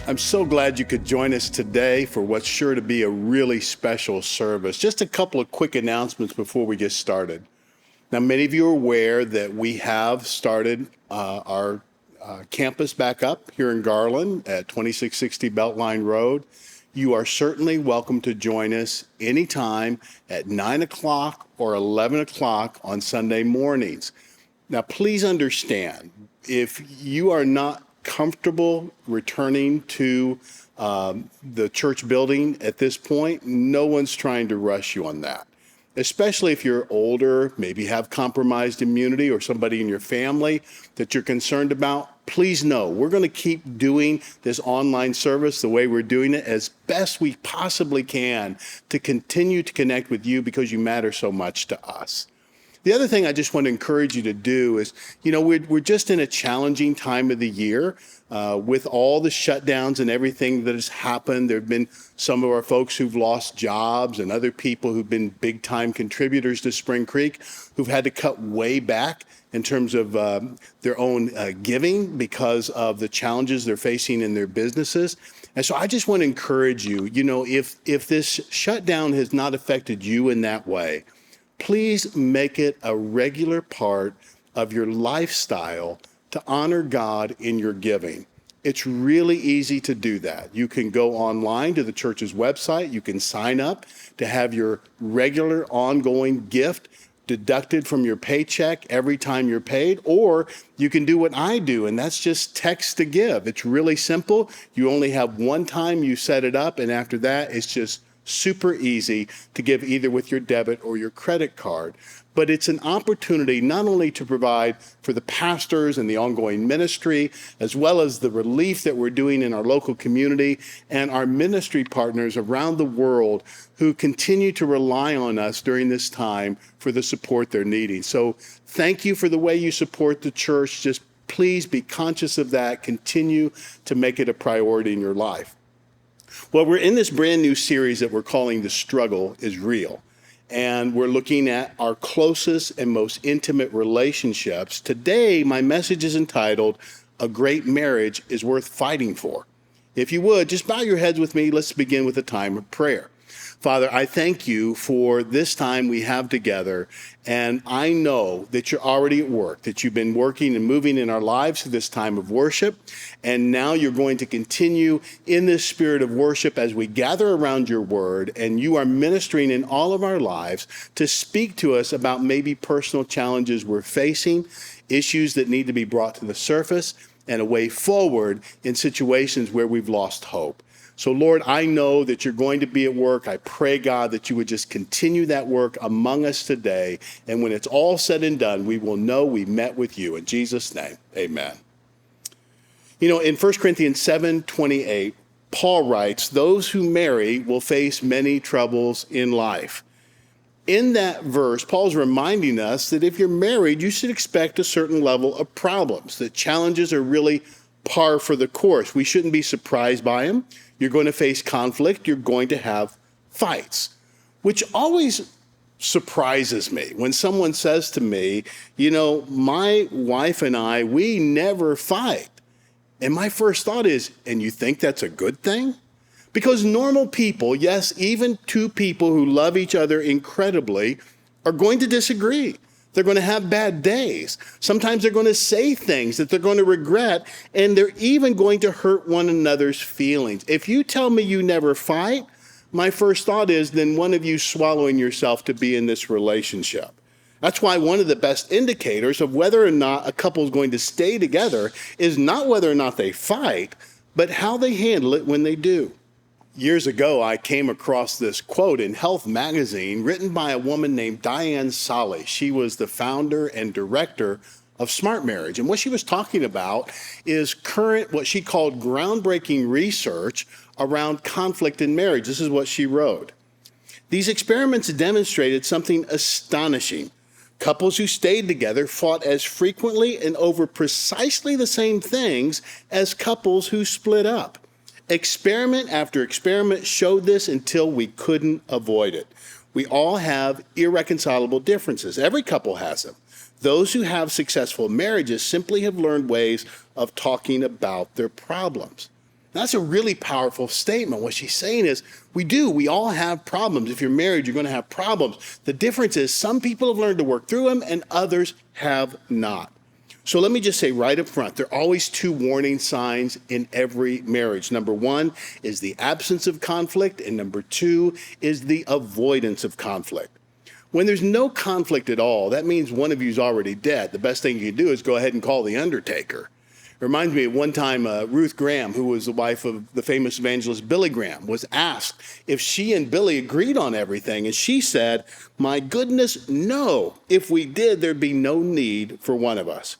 I'm so glad you could join us today for what's sure to be a really special service. Just a couple of quick announcements before we get started. Now, many of you are aware that we have started our campus back up here in Garland at 2660 Beltline Road. You are certainly welcome to join us anytime at 9 o'clock or 11 o'clock on Sunday mornings. Now, please understand, if you are not comfortable returning to the church building at this point, no one's trying to rush you on that. Especially if you're older, maybe have compromised immunity or somebody in your family that you're concerned about, please know we're going to keep doing this online service the way we're doing it as best we possibly can to continue to connect with you because you matter so much to us. The other thing I just want to encourage you to do is, we're just in a challenging time of the year with all the shutdowns and everything that has happened. There have been some of our folks who've lost jobs and other people who've been big time contributors to Springcreek who've had to cut way back in terms of their own giving because of the challenges they're facing in their businesses. And so I just want to encourage you, if this shutdown has not affected you in that way, please make it a regular part of your lifestyle to honor God in your giving. It's really easy to do that. You can go online to the church's website. You can sign up to have your regular ongoing gift deducted from your paycheck every time you're paid, or you can do what I do, and that's just text to give. It's really simple. You only have one time you set it up, and after that, it's just super easy to give either with your debit or your credit card. But it's an opportunity not only to provide for the pastors and the ongoing ministry, as well as the relief that we're doing in our local community and our ministry partners around the world who continue to rely on us during this time for the support they're needing. So thank you for the way you support the church. Just please be conscious of that. Continue to make it a priority in your life. Well, we're in this brand new series that we're calling The Struggle is Real. And we're looking at our closest and most intimate relationships. Today, my message is entitled, A Great Marriage is Worth Fighting For. If you would, just bow your heads with me. Let's begin with a time of prayer. Father, I thank you for this time we have together, and I know that you're already at work, that you've been working and moving in our lives through this time of worship, and now you're going to continue in this spirit of worship as we gather around your word, and you are ministering in all of our lives to speak to us about maybe personal challenges we're facing, issues that need to be brought to the surface, and a way forward in situations where we've lost hope. So, Lord, I know that you're going to be at work. I pray, God, that you would just continue that work among us today. And when it's all said and done, we will know we met with you. In Jesus' name, amen. In 1 Corinthians 7:28, Paul writes, those who marry will face many troubles in life. In that verse, Paul's reminding us that if you're married, you should expect a certain level of problems, that challenges are really par for the course. We shouldn't be surprised by them. You're going to face conflict. You're going to have fights, which always surprises me when someone says to me, my wife and I, we never fight. And my first thought is, and you think that's a good thing? Because normal people, yes, even two people who love each other incredibly, are going to disagree. They're going to have bad days. Sometimes they're going to say things that they're going to regret, and they're even going to hurt one another's feelings. If you tell me you never fight, my first thought is then one of you swallowing yourself to be in this relationship. That's why one of the best indicators of whether or not a couple is going to stay together is not whether or not they fight, but how they handle it when they do. Years ago, I came across this quote in Health magazine written by a woman named Diane Solly. She was the founder and director of Smart Marriage. And what she was talking about is current, what she called groundbreaking research around conflict in marriage. This is what she wrote. These experiments demonstrated something astonishing. Couples who stayed together fought as frequently and over precisely the same things as couples who split up. Experiment after experiment showed this until we couldn't avoid it. We all have irreconcilable differences. Every couple has them. Those who have successful marriages simply have learned ways of talking about their problems. That's a really powerful statement. What she's saying is, we all have problems. If you're married, you're going to have problems. The difference is some people have learned to work through them and others have not. So let me just say right up front, there are always two warning signs in every marriage. Number one is the absence of conflict, and number two is the avoidance of conflict. When there's no conflict at all, that means one of you is already dead. The best thing you can do is go ahead and call the undertaker. It reminds me of one time Ruth Graham, who was the wife of the famous evangelist Billy Graham, was asked if she and Billy agreed on everything. And she said, "My goodness, no. If we did, there'd be no need for one of us."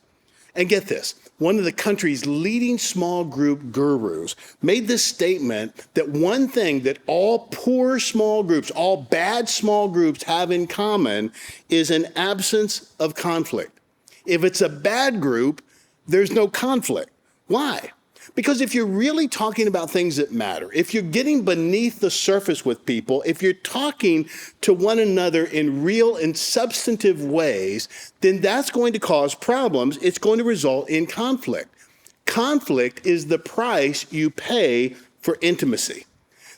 And get this, one of the country's leading small group gurus made this statement that one thing that all poor small groups, all bad small groups have in common is an absence of conflict. If it's a bad group, there's no conflict. Why? Because if you're really talking about things that matter, if you're getting beneath the surface with people, if you're talking to one another in real and substantive ways, then that's going to cause problems. It's going to result in conflict. Conflict is the price you pay for intimacy.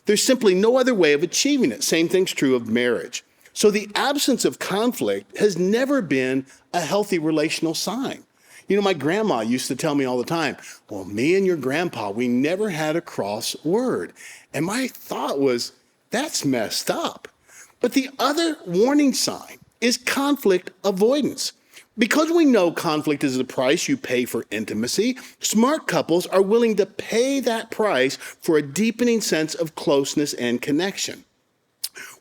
There's simply no other way of achieving it. Same thing's true of marriage. So the absence of conflict has never been a healthy relational sign. You know, my grandma used to tell me all the time, well, me and your grandpa, we never had a cross word. And my thought was, that's messed up. But the other warning sign is conflict avoidance. Because we know conflict is the price you pay for intimacy, smart couples are willing to pay that price for a deepening sense of closeness and connection.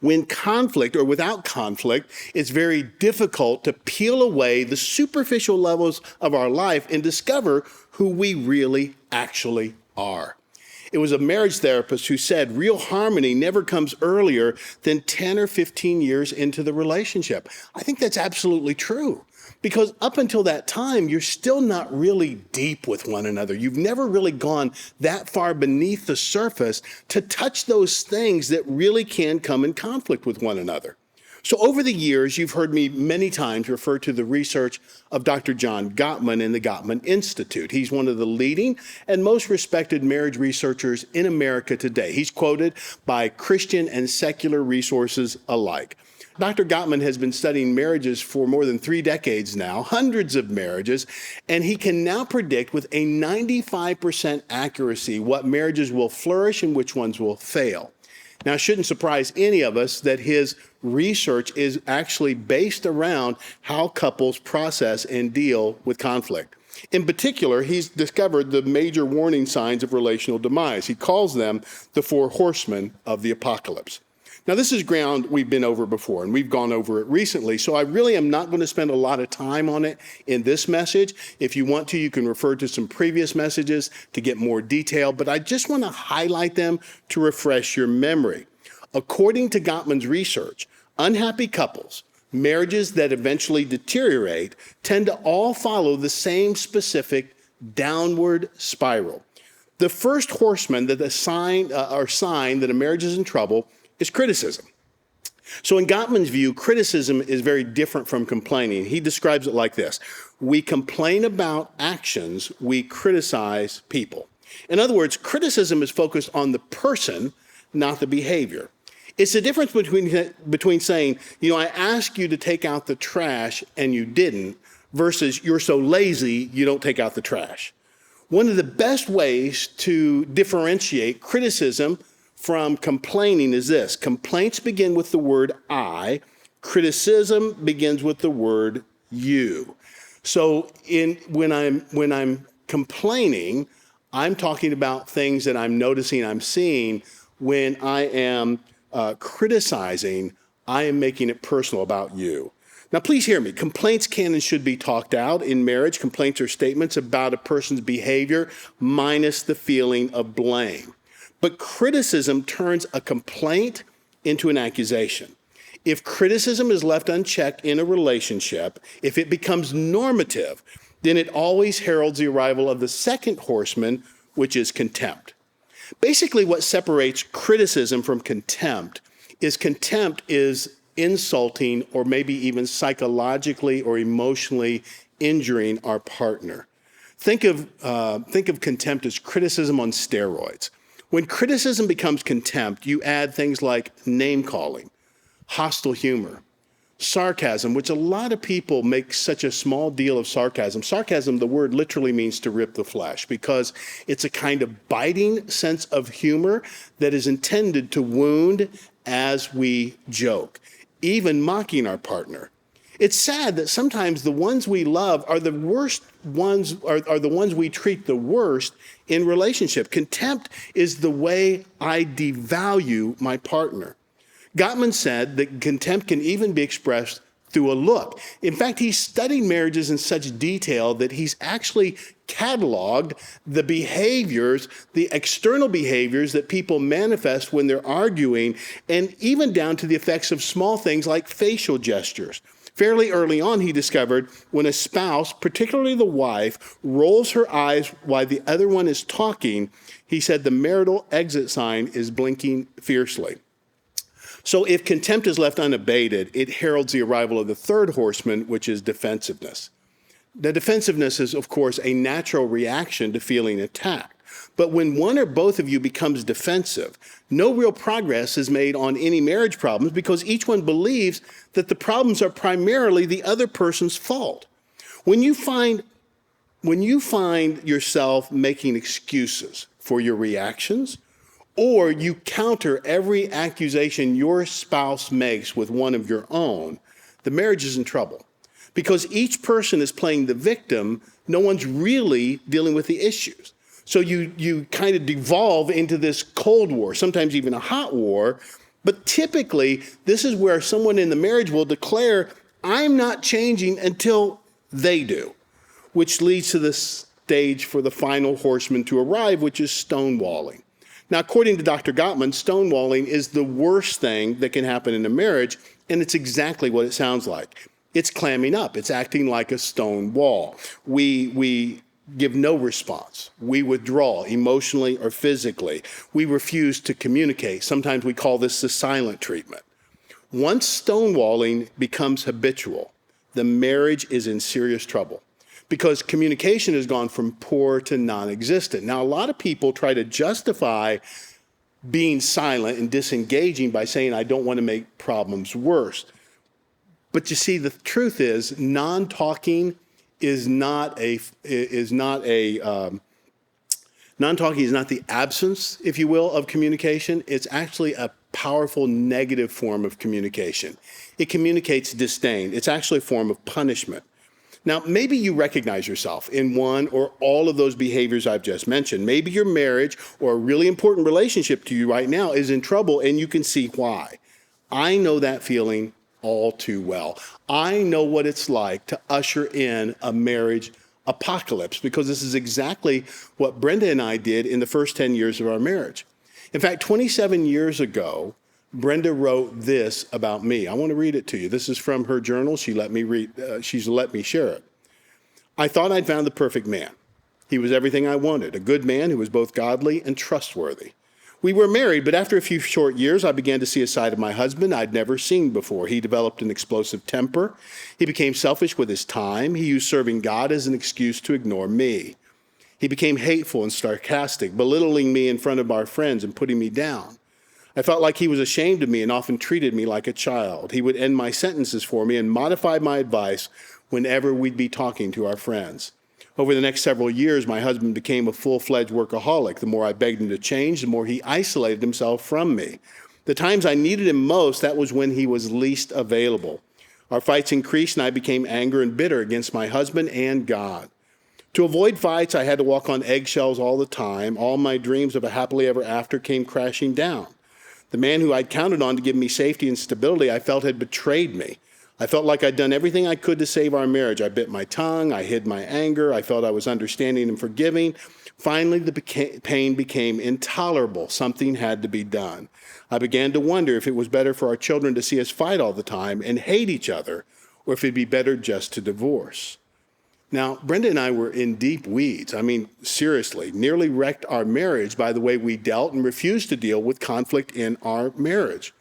When conflict or without conflict, it's very difficult to peel away the superficial levels of our life and discover who we really actually are. It was a marriage therapist who said real harmony never comes earlier than 10 or 15 years into the relationship. I think that's absolutely true. Because up until that time, you're still not really deep with one another. You've never really gone that far beneath the surface to touch those things that really can come in conflict with one another. So over the years, you've heard me many times refer to the research of Dr. John Gottman and the Gottman Institute. He's one of the leading and most respected marriage researchers in America today. He's quoted by Christian and secular resources alike. Dr. Gottman has been studying marriages for more than 3 decades now, hundreds of marriages, and he can now predict with a 95% accuracy what marriages will flourish and which ones will fail. Now, it shouldn't surprise any of us that his research is actually based around how couples process and deal with conflict. In particular, he's discovered the major warning signs of relational demise. He calls them the 4 horsemen of the apocalypse. Now, this is ground we've been over before, and we've gone over it recently, so I really am not going to spend a lot of time on it in this message. If you want to, you can refer to some previous messages to get more detail, but I just want to highlight them to refresh your memory. According to Gottman's research, unhappy couples, marriages that eventually deteriorate, tend to all follow the same specific downward spiral. The first horseman that sign that a marriage is in trouble is criticism. So in Gottman's view, criticism is very different from complaining. He describes it like this: we complain about actions, we criticize people. In other words, criticism is focused on the person, not the behavior. It's the difference between saying, I asked you to take out the trash and you didn't, versus you're so lazy you don't take out the trash. One of the best ways to differentiate criticism from complaining is this: complaints begin with the word I, criticism begins with the word you. So when I'm complaining, I'm talking about things that I'm noticing, I'm seeing. When I am criticizing, I am making it personal about you. Now, please hear me. Complaints can and should be talked out in marriage. Complaints are statements about a person's behavior minus the feeling of blame. But criticism turns a complaint into an accusation. If criticism is left unchecked in a relationship, if it becomes normative, then it always heralds the arrival of the second horseman, which is contempt. Basically, what separates criticism from contempt is insulting or maybe even psychologically or emotionally injuring our partner. Think of contempt as criticism on steroids. When criticism becomes contempt, you add things like name-calling, hostile humor, sarcasm, which a lot of people make such a small deal of sarcasm. Sarcasm, the word literally means to rip the flesh because it's a kind of biting sense of humor that is intended to wound as we joke, even mocking our partner. It's sad that sometimes the ones we love are the worst ones, are the ones we treat the worst in relationship. Contempt is the way I devalue my partner. Gottman said that contempt can even be expressed through a look. In fact, he studied marriages in such detail that he's actually cataloged the behaviors, the external behaviors that people manifest when they're arguing, and even down to the effects of small things like facial gestures. Fairly early on, he discovered when a spouse, particularly the wife, rolls her eyes while the other one is talking, he said the marital exit sign is blinking fiercely. So if contempt is left unabated, it heralds the arrival of the third horseman, which is defensiveness. The defensiveness is, of course, a natural reaction to feeling attacked. But when one or both of you becomes defensive, no real progress is made on any marriage problems because each one believes that the problems are primarily the other person's fault. When you find yourself making excuses for your reactions, or you counter every accusation your spouse makes with one of your own, the marriage is in trouble. Because each person is playing the victim, no one's really dealing with the issues. So you kind of devolve into this cold war, sometimes even a hot war. But typically, this is where someone in the marriage will declare, I'm not changing until they do, which leads to the stage for the final horseman to arrive, which is stonewalling. Now, according to Dr. Gottman, stonewalling is the worst thing that can happen in a marriage, and it's exactly what it sounds like. It's clamming up. It's acting like a stone wall. We give no response. We withdraw emotionally or physically. We refuse to communicate. Sometimes we call this the silent treatment. Once stonewalling becomes habitual, the marriage is in serious trouble because communication has gone from poor to non-existent. Now, a lot of people try to justify being silent and disengaging by saying, I don't want to make problems worse. But you see, the truth is, non-talking is not the absence, if you will, of communication. It's actually a powerful negative form of communication. It communicates disdain. It's actually a form of punishment. Now, maybe you recognize yourself in one or all of those behaviors I've just mentioned. Maybe your marriage or a really important relationship to you right now is in trouble, and you can see why. I know that feeling all too well. I know what it's like to usher in a marriage apocalypse because this is exactly what Brenda and I did in the first 10 years of our marriage. In fact, 27 years ago, Brenda wrote this about me. I want to read it to you. This is from her journal. She's let me share it. I thought I'd found the perfect man. He was everything I wanted, a good man who was both godly and trustworthy. We were married, but after a few short years, I began to see a side of my husband I'd never seen before. He developed an explosive temper. He became selfish with his time. He used serving God as an excuse to ignore me. He became hateful and sarcastic, belittling me in front of our friends and putting me down. I felt like he was ashamed of me and often treated me like a child. He would end my sentences for me and modify my advice whenever we'd be talking to our friends. Over the next several years, my husband became a full-fledged workaholic. The more I begged him to change, the more he isolated himself from me. The times I needed him most, that was when he was least available. Our fights increased, and I became angry and bitter against my husband and God. To avoid fights, I had to walk on eggshells all the time. All my dreams of a happily ever after came crashing down. The man who I'd counted on to give me safety and stability, I felt had betrayed me. I felt like I'd done everything I could to save our marriage. I bit my tongue. I hid my anger. I felt I was understanding and forgiving. Finally, the pain became intolerable. Something had to be done. I began to wonder if it was better for our children to see us fight all the time and hate each other, or if it'd be better just to divorce. Now, Brenda and I were in deep weeds. I mean, seriously, nearly wrecked our marriage by the way we dealt and refused to deal with conflict in our marriage.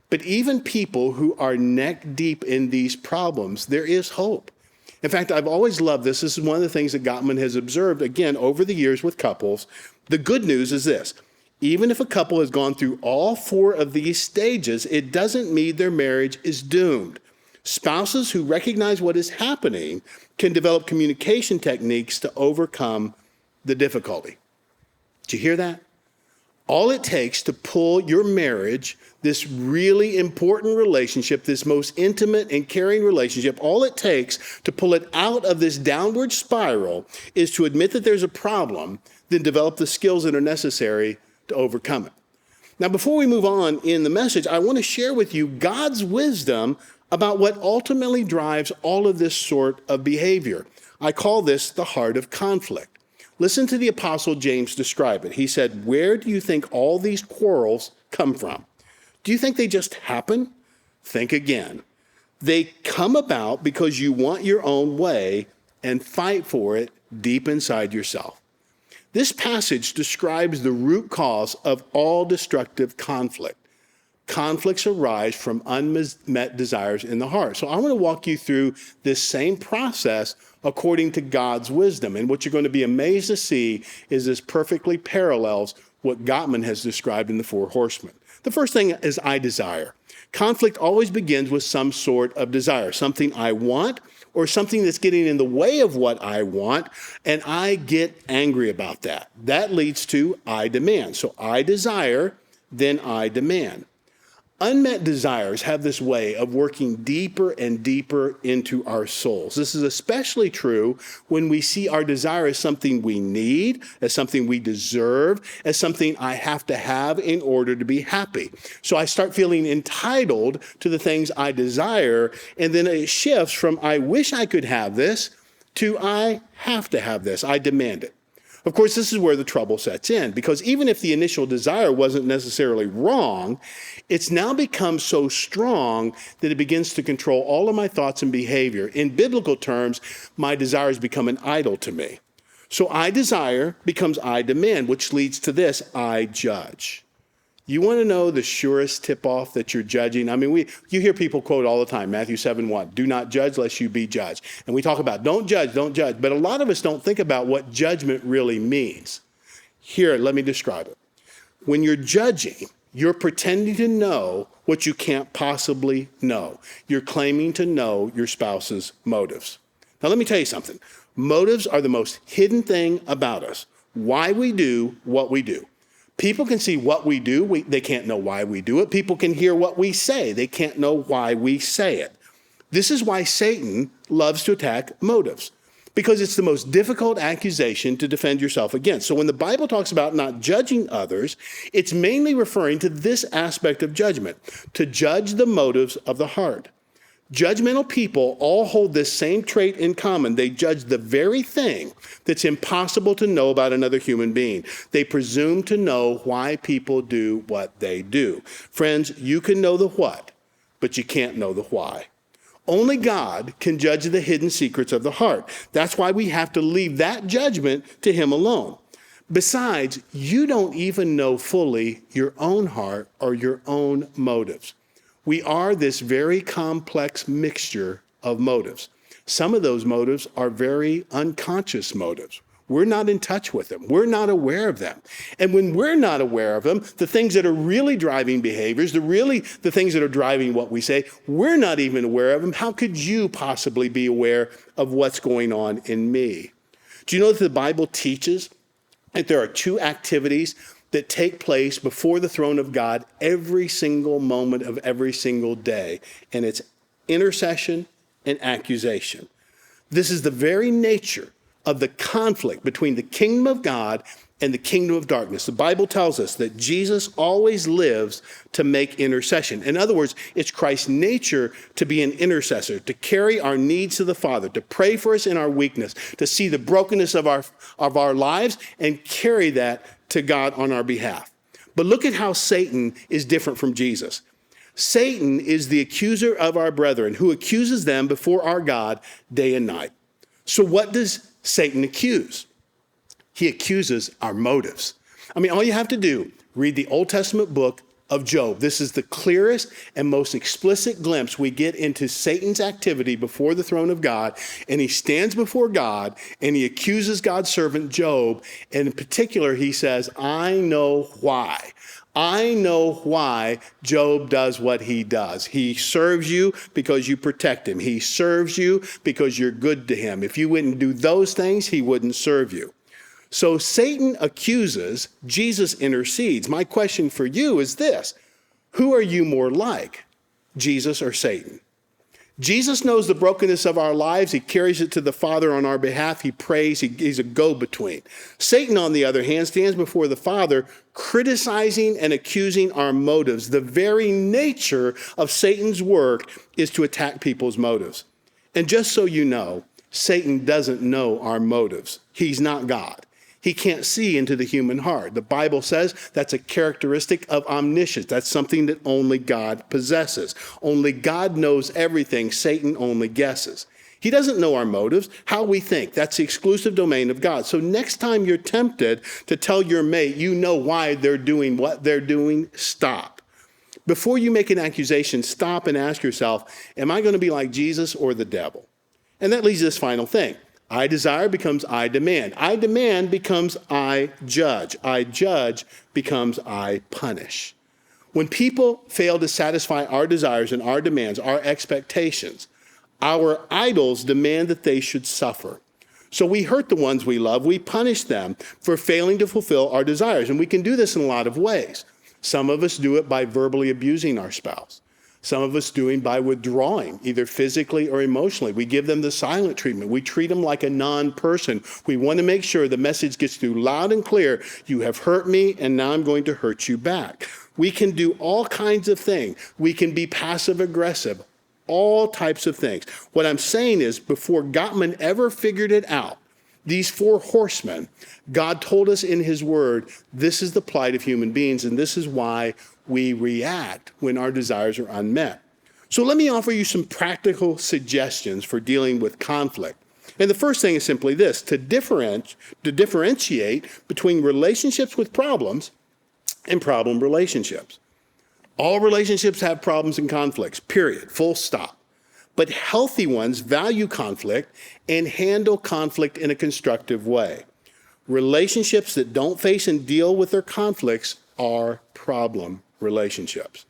But even people who are neck deep in these problems, there is hope. In fact, I've always loved this. This is one of the things that Gottman has observed, again, over the years with couples. The good news is this. Even if a couple has gone through all 4 of these stages, it doesn't mean their marriage is doomed. Spouses who recognize what is happening can develop communication techniques to overcome the difficulty. Did you hear that? All it takes to pull your marriage, this really important relationship, this most intimate and caring relationship, all it takes to pull it out of this downward spiral is to admit that there's a problem, then develop the skills that are necessary to overcome it. Now, before we move on in the message, I want to share with you God's wisdom about what ultimately drives all of this sort of behavior. I call this the heart of conflict. Listen to the Apostle James describe it. He said, "Where do you think all these quarrels come from? Do you think they just happen? Think again. They come about because you want your own way and fight for it deep inside yourself." This passage describes the root cause of all destructive conflict. Conflicts arise from unmet desires in the heart. So I want to walk you through this same process according to God's wisdom. And what you're going to be amazed to see is this perfectly parallels what Gottman has described in the 4 horsemen. The first thing is I desire. Conflict always begins with some sort of desire, something I want or something that's getting in the way of what I want, and I get angry about that. That leads to I demand. So I desire, then I demand. Unmet desires have this way of working deeper and deeper into our souls. This is especially true when we see our desire as something we need, as something we deserve, as something I have to have in order to be happy. So I start feeling entitled to the things I desire, and then it shifts from I wish I could have this to I have to have this. I demand it. Of course, this is where the trouble sets in, because even if the initial desire wasn't necessarily wrong, it's now become so strong that it begins to control all of my thoughts and behavior. In biblical terms, my desires become an idol to me. So I desire becomes I demand, which leads to this, I judge. You want to know the surest tip-off that you're judging? I mean, you hear people quote all the time, Matthew 7:1, do not judge lest you be judged. And we talk about don't judge. But a lot of us don't think about what judgment really means. Here, let me describe it. When you're judging, you're pretending to know what you can't possibly know. You're claiming to know your spouse's motives. Now, let me tell you something. Motives are the most hidden thing about us, why we do what we do. People can see what we do. They can't know why we do it. People can hear what we say. They can't know why we say it. This is why Satan loves to attack motives, because it's the most difficult accusation to defend yourself against. So when the Bible talks about not judging others, it's mainly referring to this aspect of judgment, to judge the motives of the heart. Judgmental people all hold this same trait in common. They judge the very thing that's impossible to know about another human being. They presume to know why people do what they do. Friends, you can know the what, but you can't know the why. Only God can judge the hidden secrets of the heart. That's why we have to leave that judgment to Him alone. Besides, you don't even know fully your own heart or your own motives. We are this very complex mixture of motives. Some of those motives are very unconscious motives. We're not in touch with them. We're not aware of them. And when we're not aware of them, the things that are really driving behaviors, the things that are driving what we say, we're not even aware of them. How could you possibly be aware of what's going on in me? Do you know that the Bible teaches that there are 2 activities that take place before the throne of God every single moment of every single day? And it's intercession and accusation. This is the very nature of the conflict between the kingdom of God and the kingdom of darkness. The Bible tells us that Jesus always lives to make intercession. In other words, it's Christ's nature to be an intercessor, to carry our needs to the Father, to pray for us in our weakness, to see the brokenness of our lives and carry that to God on our behalf. But look at how Satan is different from Jesus. Satan is the accuser of our brethren who accuses them before our God day and night. So what does Satan accuse? He accuses our motives. I mean, all you have to do, read the Old Testament book of Job. This is the clearest and most explicit glimpse we get into Satan's activity before the throne of God. And he stands before God and he accuses God's servant Job. And in particular, he says, I know why. I know why Job does what he does. He serves you because you protect him. He serves you because you're good to him. If you wouldn't do those things, he wouldn't serve you. So Satan accuses, Jesus intercedes. My question for you is this: who are you more like, Jesus or Satan? Jesus knows the brokenness of our lives. He carries it to the Father on our behalf. He prays. He's a go-between. Satan, on the other hand, stands before the Father criticizing and accusing our motives. The very nature of Satan's work is to attack people's motives. And just so you know, Satan doesn't know our motives. He's not God. He can't see into the human heart. The Bible says that's a characteristic of omniscience. That's something that only God possesses. Only God knows everything. Satan only guesses. He doesn't know our motives, how we think. That's the exclusive domain of God. So next time you're tempted to tell your mate you know why they're doing what they're doing, stop. Before you make an accusation, stop and ask yourself, am I going to be like Jesus or the devil? And that leads to this final thing. I desire becomes I demand. I demand becomes I judge. I judge becomes I punish. When people fail to satisfy our desires and our demands, our expectations, our idols demand that they should suffer. So we hurt the ones we love. We punish them for failing to fulfill our desires. And we can do this in a lot of ways. Some of us do it by verbally abusing our spouse. Some of us doing by withdrawing, either physically or emotionally. We give them the silent treatment. We treat them like a non-person. We want to make sure the message gets through loud and clear. You have hurt me, and now I'm going to hurt you back. We can do all kinds of things. We can be passive-aggressive, all types of things. What I'm saying is, before Gottman ever figured it out, these four horsemen, God told us in his word, this is the plight of human beings, and this is why we react when our desires are unmet. So let me offer you some practical suggestions for dealing with conflict. And the first thing is simply this: to differentiate between relationships with problems and problem relationships. All relationships have problems and conflicts, period, full stop. But healthy ones value conflict and handle conflict in a constructive way. Relationships that don't face and deal with their conflicts are problem relationships.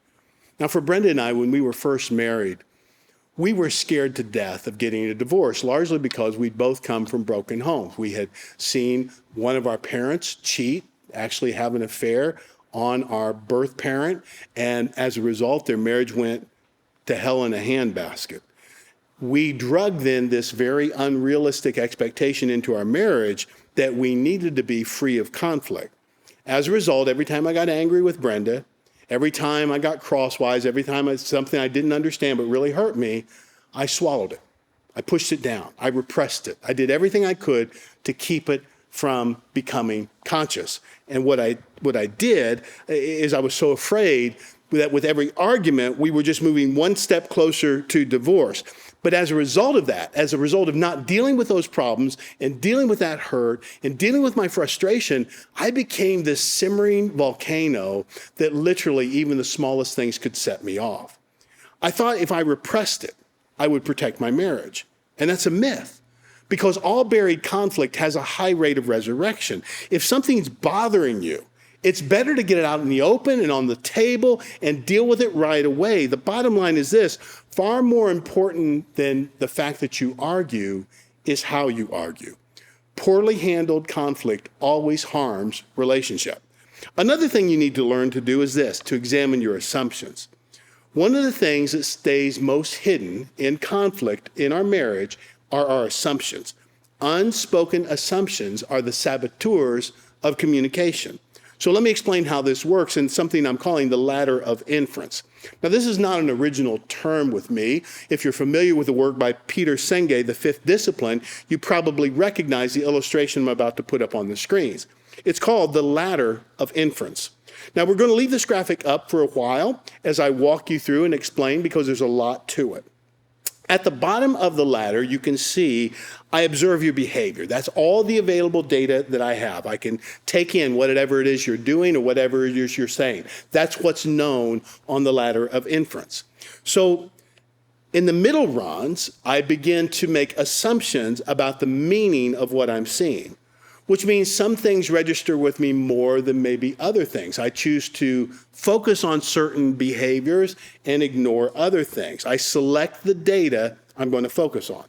Now, for Brenda and I, when we were first married, we were scared to death of getting a divorce, largely because we'd both come from broken homes. We had seen one of our parents cheat, actually have an affair on our birth parent, and as a result, their marriage went to hell in a handbasket. We drugged then this very unrealistic expectation into our marriage that we needed to be free of conflict. As a result, every time I got angry with Brenda, every time I got crosswise, every time something I didn't understand but really hurt me, I swallowed it. I pushed it down. I repressed it. I did everything I could to keep it from becoming conscious. And what I did is I was so afraid that with every argument, we were just moving one step closer to divorce. But as a result of that, as a result of not dealing with those problems and dealing with that hurt and dealing with my frustration, I became this simmering volcano that literally even the smallest things could set me off. I thought if I repressed it, I would protect my marriage. And that's a myth, because all buried conflict has a high rate of resurrection. If something's bothering you, it's better to get it out in the open and on the table and deal with it right away. The bottom line is this: far more important than the fact that you argue is how you argue. Poorly handled conflict always harms relationship. Another thing you need to learn to do is this: to examine your assumptions. One of the things that stays most hidden in conflict in our marriage are our assumptions. Unspoken assumptions are the saboteurs of communication. So let me explain how this works in something I'm calling the ladder of inference. Now, this is not an original term with me. If you're familiar with the work by Peter Senge, The Fifth Discipline, you probably recognize the illustration I'm about to put up on the screens. It's called the ladder of inference. Now, we're going to leave this graphic up for a while as I walk you through and explain, because there's a lot to it. At the bottom of the ladder, you can see I observe your behavior. That's all the available data that I have. I can take in whatever it is you're doing or whatever it is you're saying. That's what's known on the ladder of inference. So in the middle runs, I begin to make assumptions about the meaning of what I'm seeing, which means some things register with me more than maybe other things. I choose to focus on certain behaviors and ignore other things. I select the data I'm going to focus on.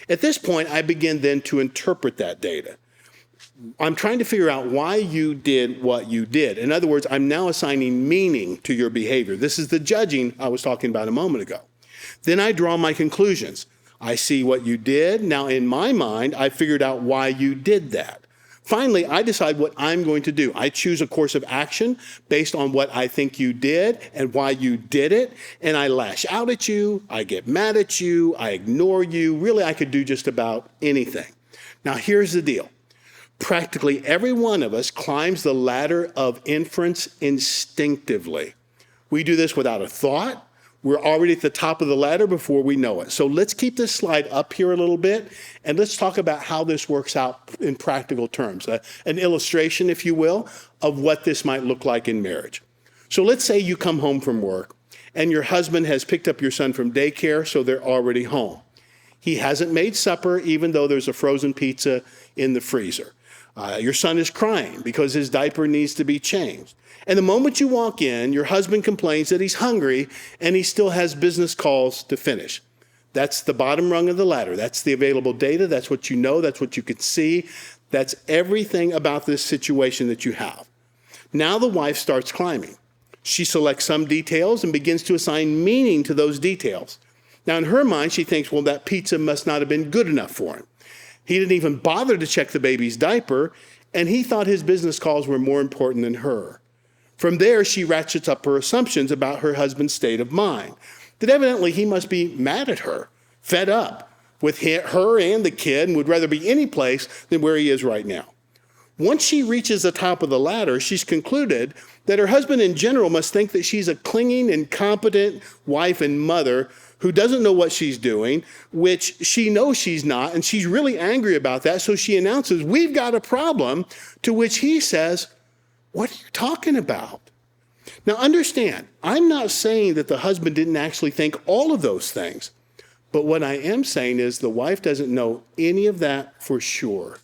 At this point, I begin then to interpret that data. I'm trying to figure out why you did what you did. In other words, I'm now assigning meaning to your behavior. This is the judging I was talking about a moment ago. Then I draw my conclusions. I see what you did. Now, in my mind, I figured out why you did that. Finally, I decide what I'm going to do. I choose a course of action based on what I think you did and why you did it, and I lash out at you, I get mad at you, I ignore you. Really, I could do just about anything. Now, here's the deal. Practically every one of us climbs the ladder of inference instinctively. We do this without a thought. We're already at the top of the ladder before we know it. So let's keep this slide up here a little bit, and let's talk about how this works out in practical terms, an illustration, if you will, of what this might look like in marriage. So let's say you come home from work, and your husband has picked up your son from daycare, so they're already home. He hasn't made supper, even though there's a frozen pizza in the freezer. Your son is crying because his diaper needs to be changed. And the moment you walk in, your husband complains that he's hungry and he still has business calls to finish. That's the bottom rung of the ladder. That's the available data. That's what you know. That's what you can see. That's everything about this situation that you have. Now the wife starts climbing. She selects some details and begins to assign meaning to those details. Now in her mind, she thinks, well, that pizza must not have been good enough for him. He didn't even bother to check the baby's diaper, and he thought his business calls were more important than her. From there, she ratchets up her assumptions about her husband's state of mind, that evidently he must be mad at her, fed up with her and the kid, and would rather be any place than where he is right now. Once she reaches the top of the ladder, she's concluded that her husband in general must think that she's a clinging, incompetent wife and mother who doesn't know what she's doing, which she knows she's not, and she's really angry about that, so she announces, "We've got a problem," to which he says, "What are you talking about?" Now understand, I'm not saying that the husband didn't actually think all of those things, but what I am saying is the wife doesn't know any of that for sure.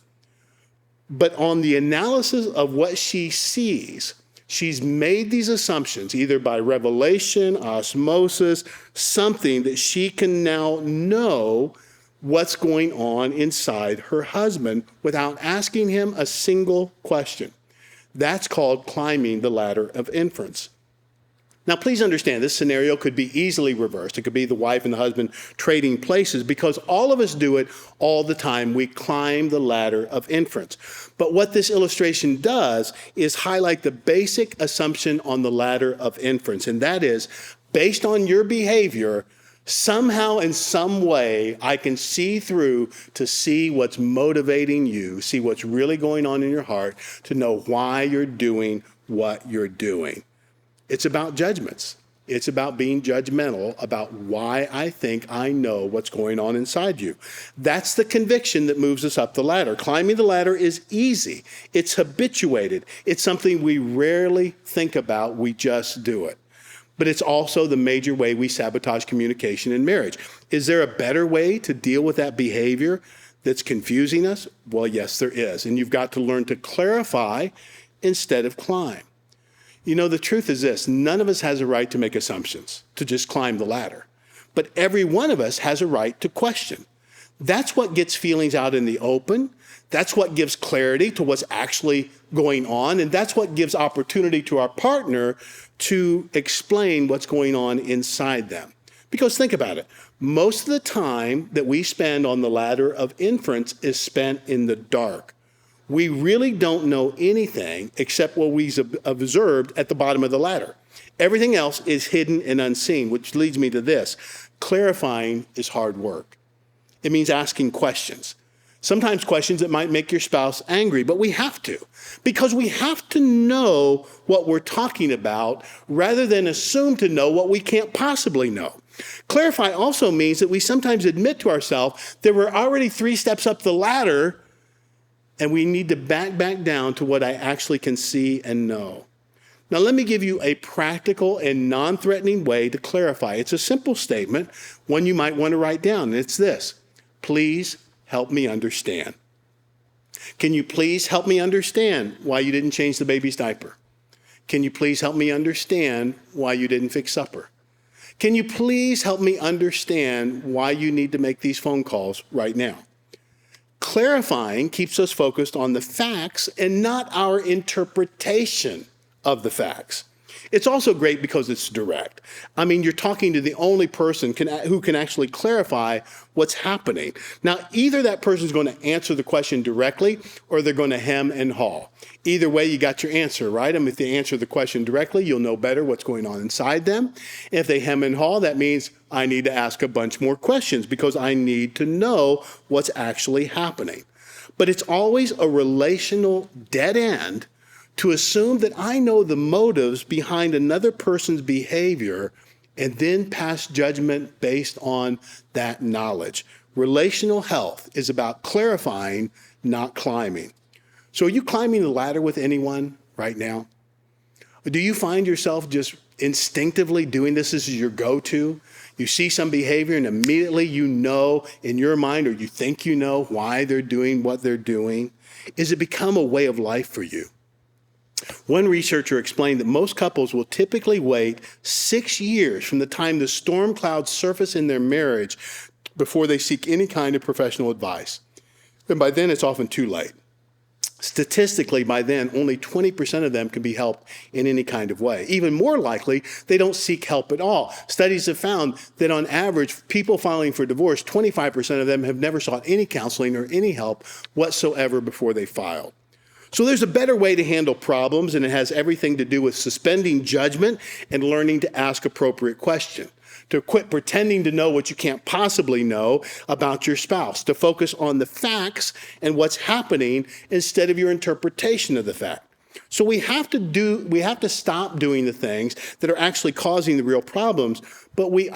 But on the analysis of what she sees, she's made these assumptions, either by revelation, osmosis, something that she can now know what's going on inside her husband without asking him a single question. That's called climbing the ladder of inference. Now, please understand, this scenario could be easily reversed. It could be the wife and the husband trading places because all of us do it all the time. We climb the ladder of inference. But what this illustration does is highlight the basic assumption on the ladder of inference, and that is, based on your behavior, somehow in some way, I can see through to see what's motivating you, see what's really going on in your heart, to know why you're doing what you're doing. It's about judgments. It's about being judgmental about why I think I know what's going on inside you. That's the conviction that moves us up the ladder. Climbing the ladder is easy. It's habituated. It's something we rarely think about. We just do it. But it's also the major way we sabotage communication in marriage. Is there a better way to deal with that behavior that's confusing us? Well, yes, there is. And you've got to learn to clarify instead of climb. You know, the truth is this: none of us has a right to make assumptions, to just climb the ladder. But every one of us has a right to question. That's what gets feelings out in the open. That's what gives clarity to what's actually going on. And that's what gives opportunity to our partner to explain what's going on inside them. Because think about it. Most of the time that we spend on the ladder of inference is spent in the dark. We really don't know anything except what we've observed at the bottom of the ladder. Everything else is hidden and unseen, which leads me to this. Clarifying is hard work. It means asking questions. Sometimes questions that might make your spouse angry, but we have to, because we have to know what we're talking about rather than assume to know what we can't possibly know. Clarify also means that we sometimes admit to ourselves that we're already 3 steps up the ladder and we need to back down to what I actually can see and know. Now, let me give you a practical and non-threatening way to clarify. It's a simple statement, one you might want to write down, and it's this: please help me understand. Can you please help me understand why you didn't change the baby's diaper? Can you please help me understand why you didn't fix supper? Can you please help me understand why you need to make these phone calls right now? Clarifying keeps us focused on the facts and not our interpretation of the facts. It's also great because it's direct. I mean, you're talking to the only person who can actually clarify what's happening. Now, either that person's going to answer the question directly or they're going to hem and haw. Either way, you got your answer, right? I mean, if they answer the question directly, you'll know better what's going on inside them. If they hem and haw, that means I need to ask a bunch more questions because I need to know what's actually happening. But it's always a relational dead end to assume that I know the motives behind another person's behavior and then pass judgment based on that knowledge. Relational health is about clarifying, not climbing. So are you climbing the ladder with anyone right now? Or do you find yourself just instinctively doing this as your go-to? You see some behavior and immediately you know in your mind, or you think you know, why they're doing what they're doing. Is it become a way of life for you? One researcher explained that most couples will typically wait 6 years from the time the storm clouds surface in their marriage before they seek any kind of professional advice. And by then, it's often too late. Statistically, by then, only 20% of them can be helped in any kind of way. Even more likely, they don't seek help at all. Studies have found that on average, people filing for divorce, 25% of them have never sought any counseling or any help whatsoever before they filed. So there's a better way to handle problems, and it has everything to do with suspending judgment and learning to ask appropriate questions. To quit pretending to know what you can't possibly know about your spouse. To focus on the facts and what's happening instead of your interpretation of the fact. So we have to stop doing the things that are actually causing the real problems, but we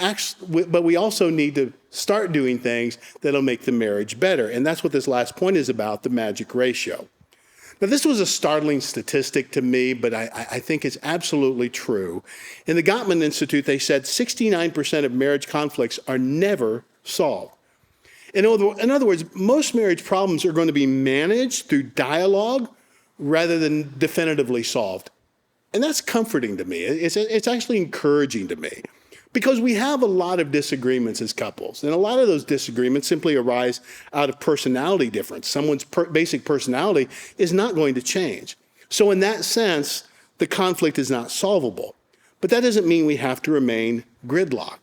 also need to start doing things that'll make the marriage better. And that's what this last point is about, the magic ratio. Now, this was a startling statistic to me, but I think it's absolutely true. In the Gottman Institute, they said 69% of marriage conflicts are never solved. In other words, most marriage problems are going to be managed through dialogue rather than definitively solved. And that's comforting to me. It's actually encouraging to me. Because we have a lot of disagreements as couples, and a lot of those disagreements simply arise out of personality difference. Someone's basic personality is not going to change. So in that sense, the conflict is not solvable. But that doesn't mean we have to remain gridlocked.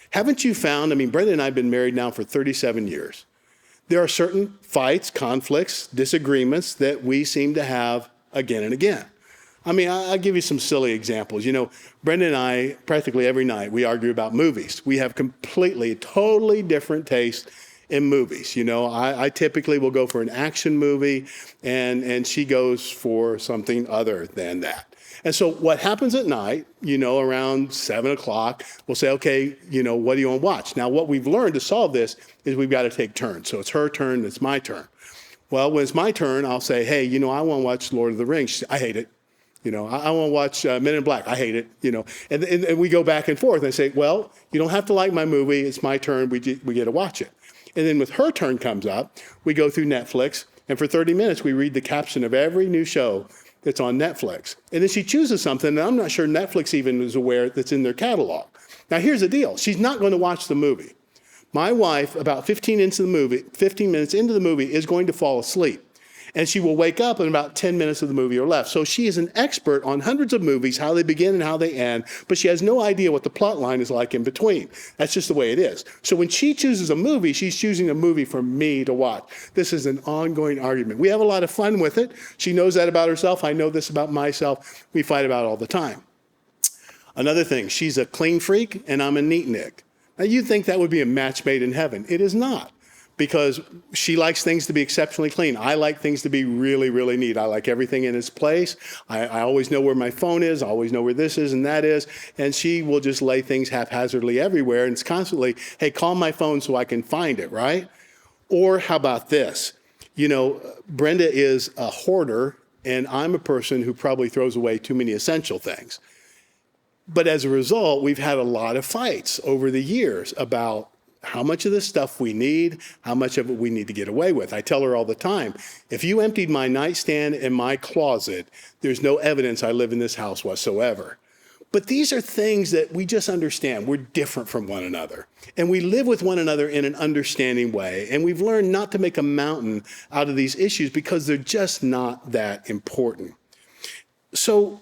Haven't you found, Brenda and I have been married now for 37 years. There are certain fights, conflicts, disagreements that we seem to have again and again. I'll give you some silly examples. Brenda and I, practically every night, we argue about movies. We have totally different tastes in movies. I typically will go for an action movie, and she goes for something other than that. And so what happens at night, around 7 o'clock, we'll say, okay, what do you want to watch? Now, what we've learned to solve this is we've got to take turns. So it's her turn, it's my turn. Well, when it's my turn, I'll say, hey, I want to watch Lord of the Rings. I hate it. I want to watch Men in Black. I hate it, And we go back and forth. And I say, well, you don't have to like my movie. It's my turn. We get to watch it. And then when her turn comes up, we go through Netflix. And for 30 minutes, we read the caption of every new show that's on Netflix. And then she chooses something, and I'm not sure Netflix even is aware that's in their catalog. Now, here's the deal. She's not going to watch the movie. My wife, about 15 minutes into the movie, is going to fall asleep. And she will wake up in about 10 minutes of the movie are left. So she is an expert on hundreds of movies, how they begin and how they end, but she has no idea what the plot line is like in between. That's just the way it is. So when she chooses a movie, she's choosing a movie for me to watch. This is an ongoing argument. We have a lot of fun with it. She knows that about herself. I know this about myself. We fight about it all the time. Another thing, she's a clean freak and I'm a neatnik. Now you'd think that would be a match made in heaven. It is not. because she likes things to be exceptionally clean. I like things to be really, really neat. I like everything in its place. I always know where my phone is. I always know where this is and that is. And she will just lay things haphazardly everywhere. And it's constantly, hey, call my phone so I can find it, right? Or how about this? You know, Brenda is a hoarder, and I'm a person who probably throws away too many essential things. But as a result, we've had a lot of fights over the years about how much of this stuff we need, how much of it we need to get away with. I tell her all the time, if you emptied my nightstand and my closet, there's no evidence I live in this house whatsoever. But these are things that we just understand. We're different from one another. And we live with one another in an understanding way. And we've learned not to make a mountain out of these issues because they're just not that important. So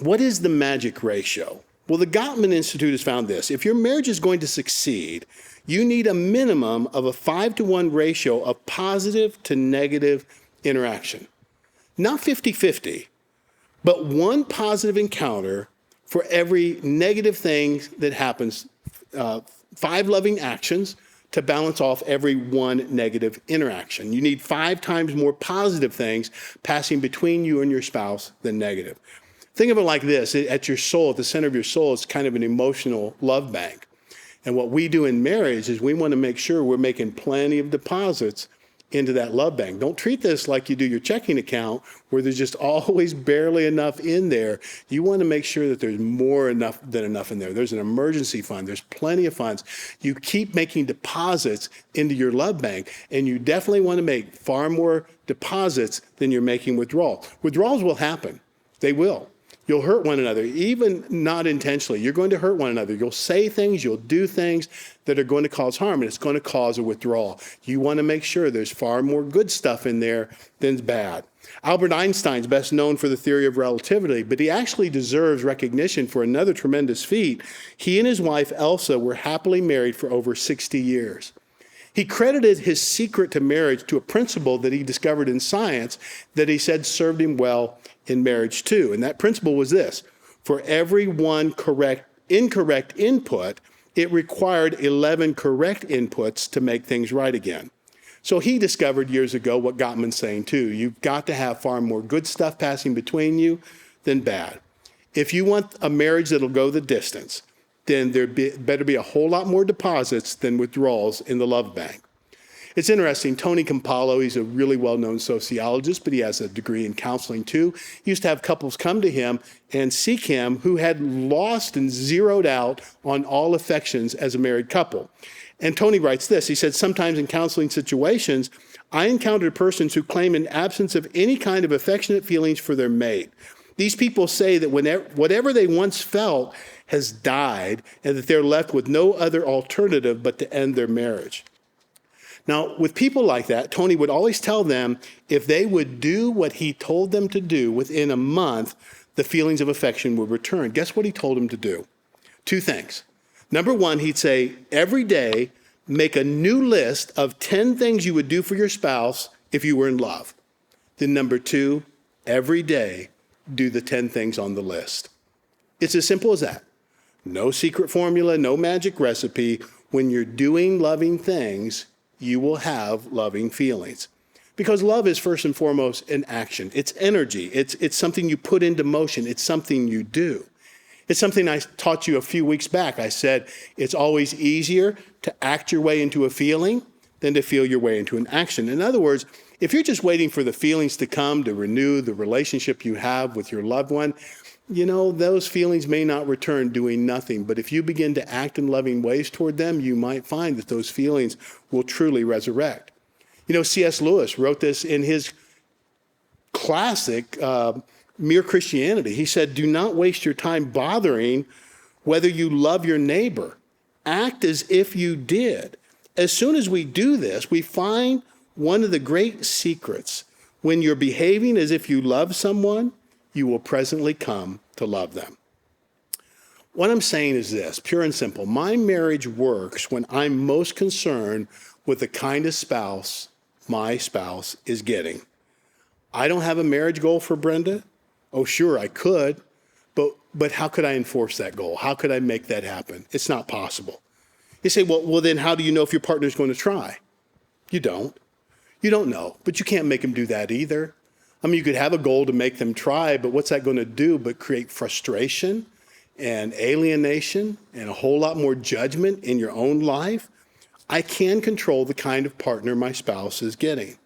what is the magic ratio? Well, the Gottman Institute has found this. If your marriage is going to succeed, you need a minimum of a 5-to-1 ratio of positive to negative interaction. Not 50-50, but one positive encounter for every negative thing that happens, 5 loving actions to balance off every 1 negative interaction. You need 5 times more positive things passing between you and your spouse than negative. Think of it like this. At your soul, at the center of your soul, it's kind of an emotional love bank. And what we do in marriage is we want to make sure we're making plenty of deposits into that love bank. Don't treat this like you do your checking account where there's just always barely enough in there. You want to make sure that there's more than enough in there. There's an emergency fund. There's plenty of funds. You keep making deposits into your love bank, and you definitely want to make far more deposits than you're making withdrawals. Withdrawals will happen. They will. You'll hurt one another, even not intentionally. You're going to hurt one another. You'll say things, you'll do things that are going to cause harm, and it's going to cause a withdrawal. You want to make sure there's far more good stuff in there than bad. Albert Einstein's best known for the theory of relativity, but he actually deserves recognition for another tremendous feat. He and his wife, Elsa, were happily married for over 60 years. He credited his secret to marriage to a principle that he discovered in science that he said served him well in marriage too. And that principle was this: for every 1 incorrect input, it required 11 correct inputs to make things right again. So he discovered years ago what Gottman's saying too. You've got to have far more good stuff passing between you than bad. If you want a marriage that'll go the distance, then there better be a whole lot more deposits than withdrawals in the love bank. It's interesting, Tony Campolo, he's a really well-known sociologist, but he has a degree in counseling too. He used to have couples come to him and seek him who had lost and zeroed out on all affections as a married couple. And Tony writes this, he said, sometimes in counseling situations, I encountered persons who claim an absence of any kind of affectionate feelings for their mate. These people say that whatever they once felt has died and that they're left with no other alternative but to end their marriage. Now, with people like that, Tony would always tell them if they would do what he told them to do within a month, the feelings of affection would return. Guess what he told them to do? 2 things. Number 1, he'd say, every day, make a new list of 10 things you would do for your spouse if you were in love. Then number 2, every day, do the 10 things on the list. It's as simple as that. No secret formula, no magic recipe. When you're doing loving things, you will have loving feelings. Because love is first and foremost an action. It's energy. It's something you put into motion. It's something you do. It's something I taught you a few weeks back. I said it's always easier to act your way into a feeling than to feel your way into an action. In other words, if you're just waiting for the feelings to come to renew the relationship you have with your loved one, you know, those feelings may not return doing nothing. But if you begin to act in loving ways toward them, you might find that those feelings will truly resurrect. You know, C.S. Lewis wrote this in his classic, Mere Christianity. He said, do not waste your time bothering whether you love your neighbor. Act as if you did. As soon as we do this, we find one of the great secrets. When you're behaving as if you love someone, you will presently come to love them. What I'm saying is this, pure and simple. My marriage works when I'm most concerned with the kind of spouse my spouse is getting. I don't have a marriage goal for Brenda. Oh, sure, I could, but how could I enforce that goal? How could I make that happen? It's not possible. You say, well, then how do you know if your partner's going to try? You don't. You don't know, but you can't make them do that either. I mean, you could have a goal to make them try, but what's that going to do but create frustration and alienation and a whole lot more judgment in your own life? I can control the kind of partner my spouse is getting.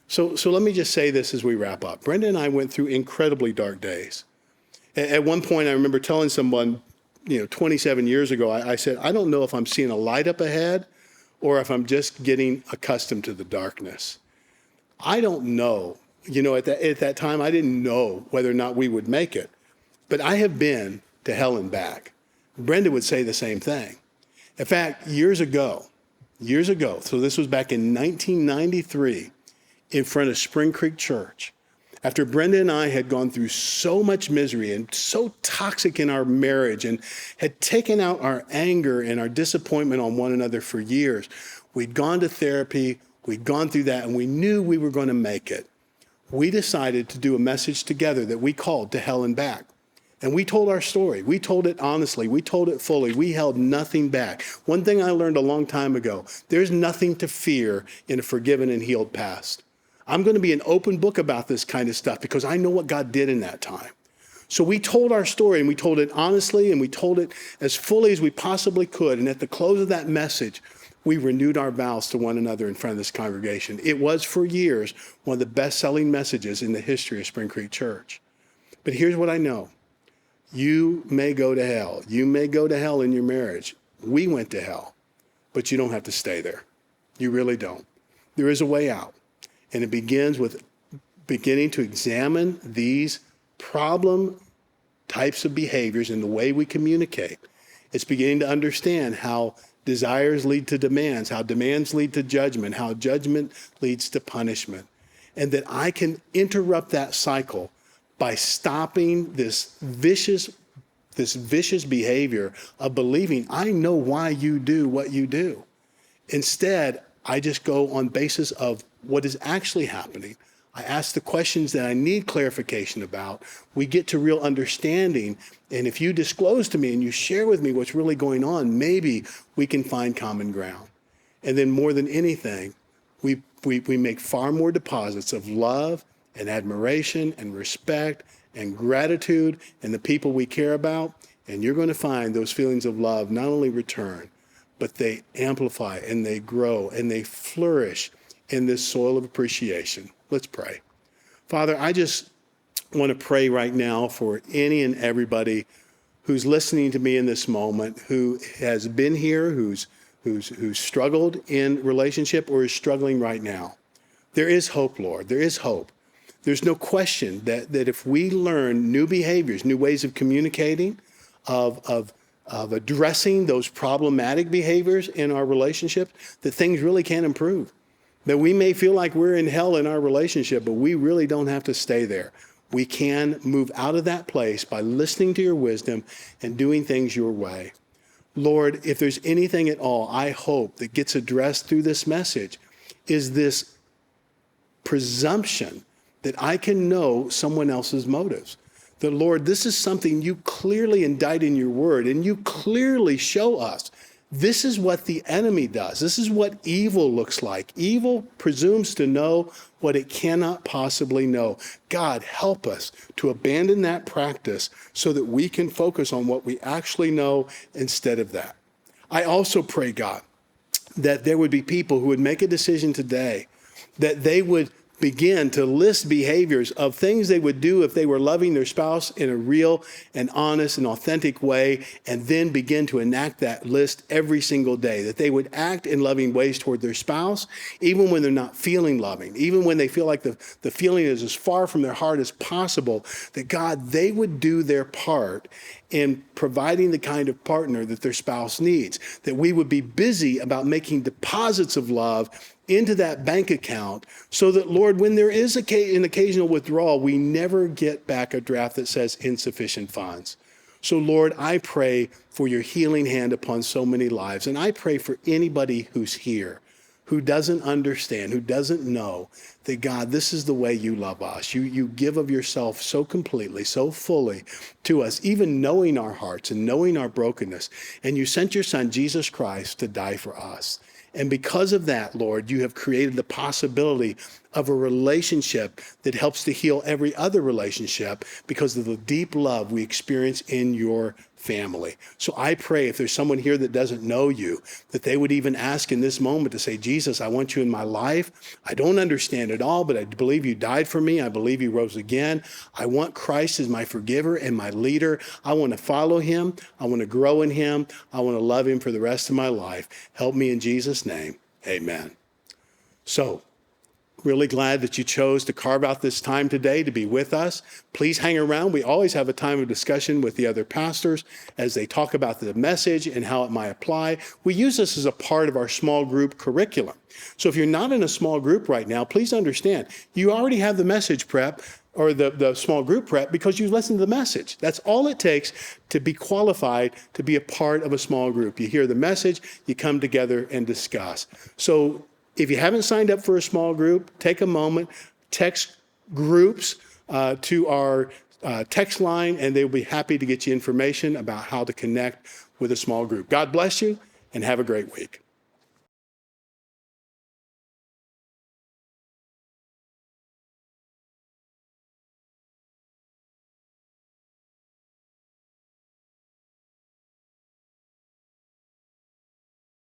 So let me just say this as we wrap up. Brenda and I went through incredibly dark days. At one point, I remember telling someone, 27 years ago, I said, I don't know if I'm seeing a light up ahead or if I'm just getting accustomed to the darkness. I don't know. At that time, I didn't know whether or not we would make it. But I have been to hell and back. Brenda would say the same thing. In fact, years ago, so this was back in 1993, in front of Springcreek Church, after Brenda and I had gone through so much misery and so toxic in our marriage and had taken out our anger and our disappointment on one another for years, we'd gone to therapy, we'd gone through that, and we knew we were going to make it. We decided to do a message together that we called To Hell and Back. And we told our story. We told it honestly. We told it fully. We held nothing back. One thing I learned a long time ago, there's nothing to fear in a forgiven and healed past. I'm going to be an open book about this kind of stuff because I know what God did in that time. So we told our story, and we told it honestly, and we told it as fully as we possibly could. And at the close of that message, we renewed our vows to one another in front of this congregation. It was for years one of the best-selling messages in the history of Springcreek Church. But here's what I know. You may go to hell. You may go to hell in your marriage. We went to hell, but you don't have to stay there. You really don't. There is a way out. And it begins with beginning to examine these problem types of behaviors in the way we communicate. It's beginning to understand how desires lead to demands, how demands lead to judgment, how judgment leads to punishment. And that I can interrupt that cycle by stopping this vicious behavior of believing I know why you do what you do. Instead, I just go on basis of what is actually happening. I ask the questions that I need clarification about. We get to real understanding. And if you disclose to me and you share with me what's really going on, maybe we can find common ground. And then more than anything, we make far more deposits of love and admiration and respect and gratitude in the people we care about. And you're going to find those feelings of love not only return, but they amplify and they grow and they flourish in this soil of appreciation. Let's pray. Father, I just want to pray right now for any and everybody who's listening to me in this moment, who has been here, who's struggled in relationship or is struggling right now. There is hope, Lord. There is hope. There's no question that if we learn new behaviors, new ways of communicating, of addressing those problematic behaviors in our relationship, that things really can improve. That we may feel like we're in hell in our relationship, but we really don't have to stay there. We can move out of that place by listening to your wisdom and doing things your way. Lord, if there's anything at all, I hope that gets addressed through this message is this presumption that I can know someone else's motives. That, Lord, this is something you clearly indict in your word, and you clearly show us. This is what the enemy does. This is what evil looks like. Evil presumes to know what it cannot possibly know. God, help us to abandon that practice so that we can focus on what we actually know instead of that. I also pray, God, that there would be people who would make a decision today that they would begin to list behaviors of things they would do if they were loving their spouse in a real and honest and authentic way, and then begin to enact that list every single day, that they would act in loving ways toward their spouse, even when they're not feeling loving, even when they feel like the feeling is as far from their heart as possible, that God, they would do their part in providing the kind of partner that their spouse needs, that we would be busy about making deposits of love into that bank account so that, Lord, when there is an occasional withdrawal, we never get back a draft that says insufficient funds. So, Lord, I pray for your healing hand upon so many lives. And I pray for anybody who's here, who doesn't understand, who doesn't know that, God, this is the way you love us. You give of yourself so completely, so fully to us, even knowing our hearts and knowing our brokenness. And you sent your son, Jesus Christ, to die for us. And because of that, Lord, you have created the possibility of a relationship that helps to heal every other relationship because of the deep love we experience in your family. So I pray if there's someone here that doesn't know you, that they would even ask in this moment to say, Jesus, I want you in my life. I don't understand it all, but I believe you died for me. I believe you rose again. I want Christ as my forgiver and my leader. I want to follow him. I want to grow in him. I want to love him for the rest of my life. Help me in Jesus' name. Amen. So, really glad that you chose to carve out this time today to be with us. Please hang around. We always have a time of discussion with the other pastors as they talk about the message and how it might apply. We use this as a part of our small group curriculum. So if you're not in a small group right now, please understand, you already have the message prep or the small group prep because you listened to the message. That's all it takes to be qualified to be a part of a small group. You hear the message, you come together and discuss. So if you haven't signed up for a small group, take a moment, text groups to our text line, and they'll be happy to get you information about how to connect with a small group. God bless you, and have a great week.